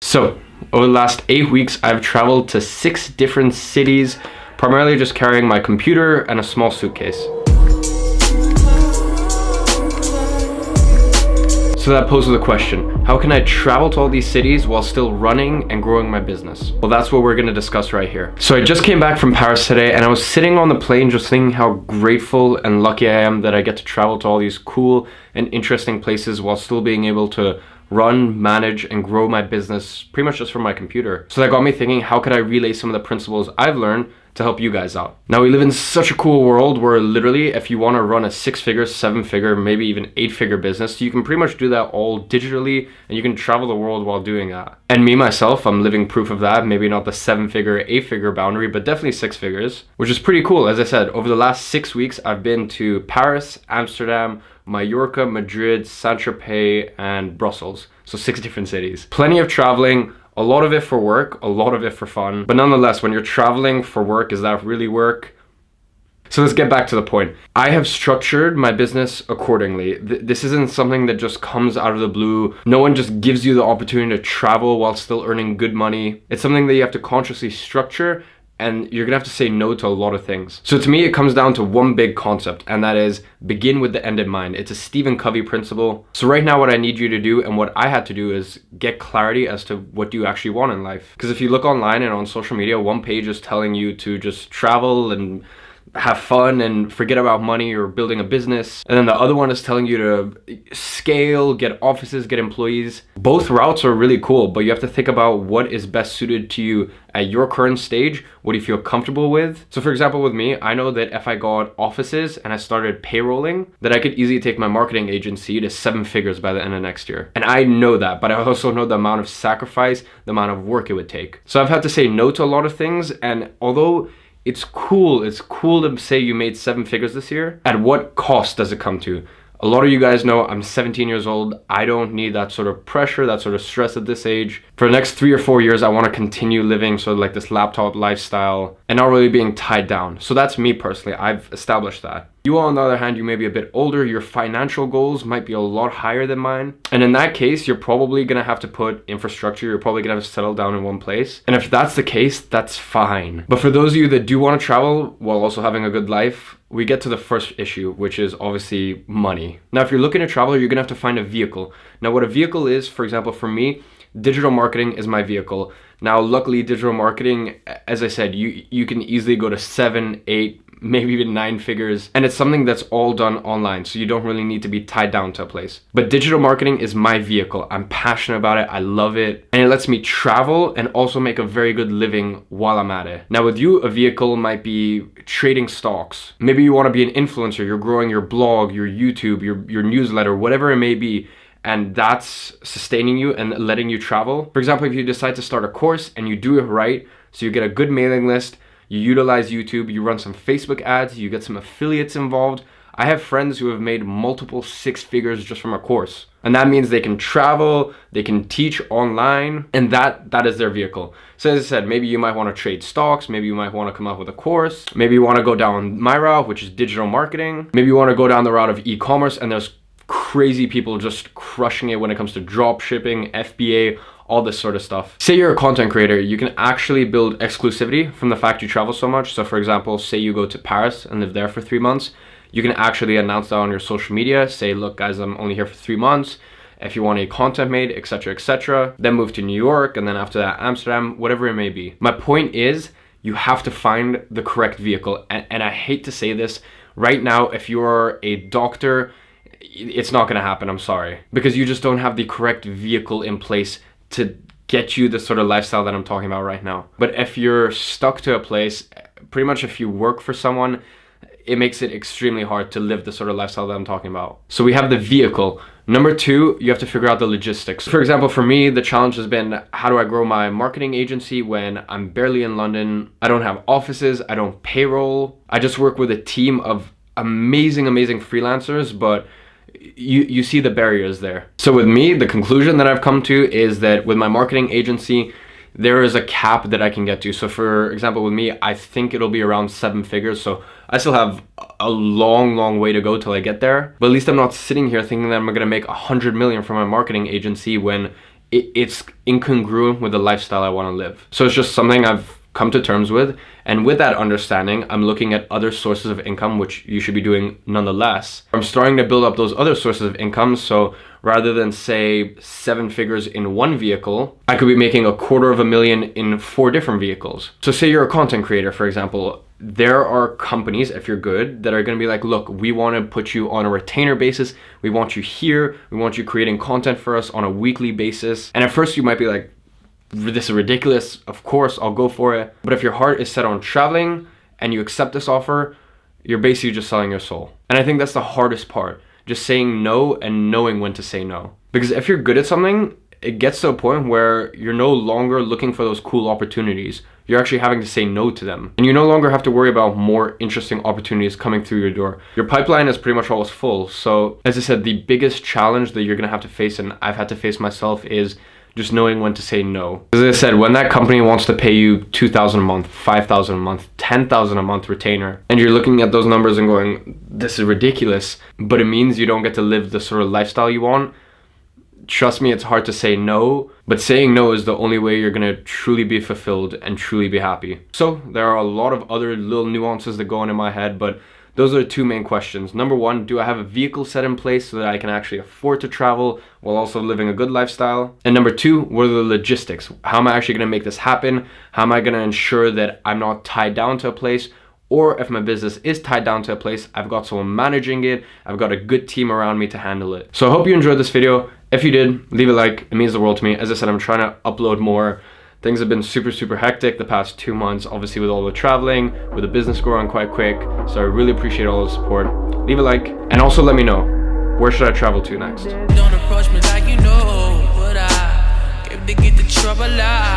So, over the last 8 weeks, I've traveled to 6 different cities, primarily just carrying my computer and a small suitcase. So that poses the question, how can I travel to all these cities while still running and growing my business? Well, that's what we're going to discuss right here. So I just came back from Paris today and I was sitting on the plane just thinking how grateful and lucky I am that I get to travel to all these cool and interesting places while still being able to run, manage, and grow my business pretty much just from my computer. So that got me thinking, how could I relay some of the principles I've learned to help you guys out? Now, we live in such a cool world where literally if you want to run a 6-figure, 7-figure, maybe even 8-figure business, you can pretty much do that all digitally and you can travel the world while doing that. And me, myself, I'm living proof of that. Maybe not the 7-figure, 8-figure boundary, but definitely 6 figures, which is pretty cool. As I said, over the last 6 weeks, I've been to Paris, Amsterdam, Mallorca, Madrid, Saint-Tropez, and Brussels. So 6 different cities. Plenty of traveling, a lot of it for work, a lot of it for fun. But nonetheless, when you're traveling for work, is that really work? So let's get back to the point. I have structured my business accordingly. This isn't something that just comes out of the blue. No one just gives you the opportunity to travel while still earning good money. It's something that you have to consciously structure, and you're gonna have to say no to a lot of things. So to me, it comes down to one big concept, and that is begin with the end in mind. It's a Stephen Covey principle. So right now, what I need you to do, and what I had to do, is get clarity as to what do you actually want in life. Because if you look online and on social media, one page is telling you to just travel and have fun and forget about money or building a business. And then the other one is telling you to scale, get offices, get employees. Both routes are really cool, but you have to think about what is best suited to you at your current stage. What do you feel comfortable with? So for example, with me, I know that if I got offices and I started payrolling, that I could easily take my marketing agency to 7 figures by the end of next year. And I know that, but I also know the amount of sacrifice, the amount of work it would take. So I've had to say no to a lot of things, and although it's cool to say you made 7 figures this year, at what cost does it come to? A lot of you guys know I'm 17 years old. I don't need that sort of pressure, that sort of stress at this age. For the next 3 or 4 years, I want to continue living sort of like this laptop lifestyle and not really being tied down. So that's me personally. I've established that. You, on the other hand, you may be a bit older. Your financial goals might be a lot higher than mine. And in that case, you're probably going to have to put infrastructure. You're probably going to have to settle down in one place. And if that's the case, that's fine. But for those of you that do want to travel while also having a good life, we get to the first issue, which is obviously money. Now, if you're looking to travel, you're going to have to find a vehicle. Now, what a vehicle is, for example, for me, digital marketing is my vehicle. Now, luckily, digital marketing, as I said, you can easily go to 7, 8, maybe even 9 figures, and it's something that's all done online, so you don't really need to be tied down to a place. But digital marketing is my vehicle. I'm passionate about it. I love it, and it lets me travel and also make a very good living while I'm at it. Now, with you, a vehicle might be trading stocks. Maybe you want to be an influencer. You're growing your blog, your YouTube, your newsletter, whatever it may be, and that's sustaining you and letting you travel. For example, if you decide to start a course and you do it right, so you get a good mailing list, you utilize YouTube, you run some Facebook ads, you get some affiliates involved. I have friends who have made multiple 6 figures just from a course. And that means they can travel, they can teach online, and that is their vehicle. So as I said, maybe you might want to trade stocks, maybe you might want to come up with a course, maybe you want to go down my route, which is digital marketing, maybe you want to go down the route of e-commerce, and there's crazy people just crushing it when it comes to drop shipping, FBA, all this sort of stuff. Say you're a content creator, you can actually build exclusivity from the fact you travel so much. So for example, say you go to Paris and live there for 3 months, you can actually announce that on your social media. Say, look guys, I'm only here for 3 months. If you want any content made, etc., etc. Then move to New York, and then after that, Amsterdam, whatever it may be. My point is, you have to find the correct vehicle. And I hate to say this, right now, if you're a doctor, it's not gonna happen, I'm sorry. Because you just don't have the correct vehicle in place to get you the sort of lifestyle that I'm talking about right now. But if you're stuck to a place, pretty much if you work for someone, it makes it extremely hard to live the sort of lifestyle that I'm talking about. So we have the vehicle. Number 2, you have to figure out the logistics. For example, for me, the challenge has been, how do I grow my marketing agency when I'm barely in London? I don't have offices, I don't payroll. I just work with a team of amazing freelancers, but you see the barriers there. So with me, the conclusion that I've come to is that with my marketing agency, there is a cap that I can get to. So for example, with me, I think it'll be around 7 figures. So I still have a long way to go till I get there. But at least I'm not sitting here thinking that I'm gonna make 100 million from my marketing agency when it's incongruent with the lifestyle I want to live. So it's just something I've come to terms with. And with that understanding, I'm looking at other sources of income, which you should be doing nonetheless. I'm starting to build up those other sources of income. So rather than say 7 figures in one vehicle, I could be making $250,000 in 4 different vehicles. So say you're a content creator, for example, there are companies, if you're good, that are going to be like, look, we want to put you on a retainer basis. We want you here. We want you creating content for us on a weekly basis. And at first you might be like, this is ridiculous. Of course, I'll go for it. But if your heart is set on traveling and you accept this offer, you're basically just selling your soul. And I think that's the hardest part, just saying no and knowing when to say no. Because if you're good at something, it gets to a point where you're no longer looking for those cool opportunities. You're actually having to say no to them. And you no longer have to worry about more interesting opportunities coming through your door. Your pipeline is pretty much always full. So as I said, the biggest challenge that you're gonna have to face, and I've had to face myself, is just knowing when to say no. As I said, when that company wants to pay you $2,000 a month, $5,000 a month, $10,000 a month retainer, and you're looking at those numbers and going, this is ridiculous, but it means you don't get to live the sort of lifestyle you want, trust me, it's hard to say no, but saying no is the only way you're gonna truly be fulfilled and truly be happy. So there are a lot of other little nuances that go on in my head, but those are the 2 main questions. Number 1, do I have a vehicle set in place so that I can actually afford to travel while also living a good lifestyle? And number 2, what are the logistics? How am I actually gonna make this happen? How am I gonna ensure that I'm not tied down to a place? Or if my business is tied down to a place, I've got someone managing it, I've got a good team around me to handle it. So I hope you enjoyed this video. If you did, leave a like, it means the world to me. As I said, I'm trying to upload more. Things have been super hectic the past 2 months, obviously with all the traveling, with the business growing quite quick. So I really appreciate all the support. Leave a like, and also let me know, where should I travel to next? Don't approach me like you know what I came to get the trouble out.